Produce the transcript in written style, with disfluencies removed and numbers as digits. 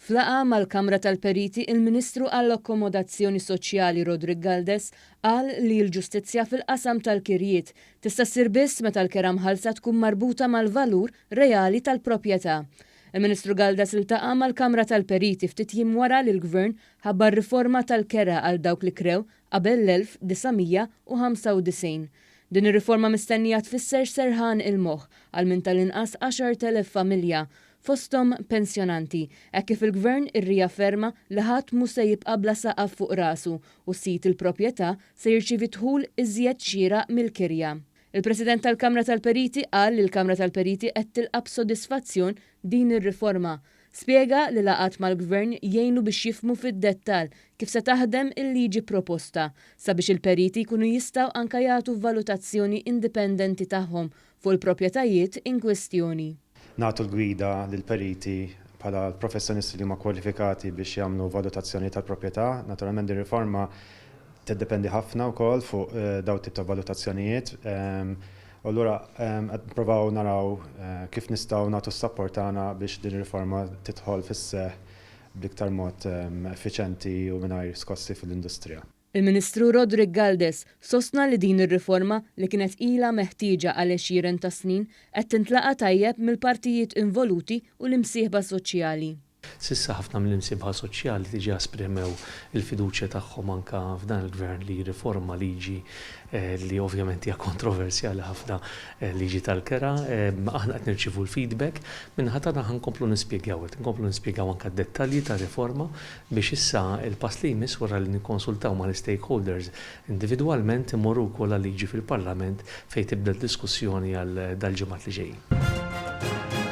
Flaqa mal-Kamra tal-Periti, il-Ministru għall-Akkomodazzjoni Soċjali Rodrik Galdes qal li l-ġustizzja fil-qasam tal-kirjiet tista' ssir biss meta l-kera mħallsa tkun marbuta mal-valur reali tal-proprjetà. Il-Ministru Galdes iltaqa' mal-Kamra tal-Periti ftit jiem wara li l-Gvern ħabbar riforma tal-kera għal dawk li krew qabel l-1995. Din ir-riforma mistennija tfisser serħan il-moħħ għal min tal-inqas 10,000 familja fosthom pensjonanti, hekk kif il-Gvern irriafferma li ħadd mhu se jibqa' bla saqaf fuq rasu u sit il-proprjetà se jirċievi dħul iżjed xieraq mill-kirja. Il-President tal-Kamra tal-Periti qal li l-Kamra tal-Periti qed tilqa' b'sodisfazzjon din ir-riforma. Spjega li laqat mal-Gvern jgħinu biex jifhmu fid-dettall kif se taħdem il-liġi proposta sabiex il-periti jkunu jistgħu anke jagħtu valutazzjoni indipendenti tagħhom fuq il-proprjetajiet in kwestjoni. Nagħtu l-gwida lill-periti bħala professjonisti li huma kwalifikati biex jagħmlu valutazzjoni tal-proprjetà. Naturalment ir-riforma tiddependi ħafna wkoll fuq dawn tip ta' valutazzjonijiet. Allura qed nippruvaw naraw kif nistgħu nagħtu s-support tagħna biex din ir-riforma tidħol fis-seħħ bl-iktar mod effiċjenti u mingħajr skossi fil-industrija. Il-Ministru Rodrik Galdes sostna li din ir-riforma li kienet ilha meħtieġa għal għexieren ta' snin qed tintlaqa' tajjeb mill-partijiet involuti u l-imsieħba soċjali. Sissa ħafna mill-imsieħba soċjali tiġi esprimew il-fiduċja tagħhom anke f'dan il-Gvern li riforma liġi li ovvjament hija kontroversjali ħafna liġi tal-kera. Aħna qed nirċievu l-feedback minħa tagħna ħankomplu nispjegaw anke d-dettalji tar-riforma biex issa il-pass li jmiss wara li nikkonsultaw mal-stakeholders individwalment imorru wkoll liġi fil-Parlament fejn tibda d-diskussjoni għal dal-ġimgħat li ġejjin.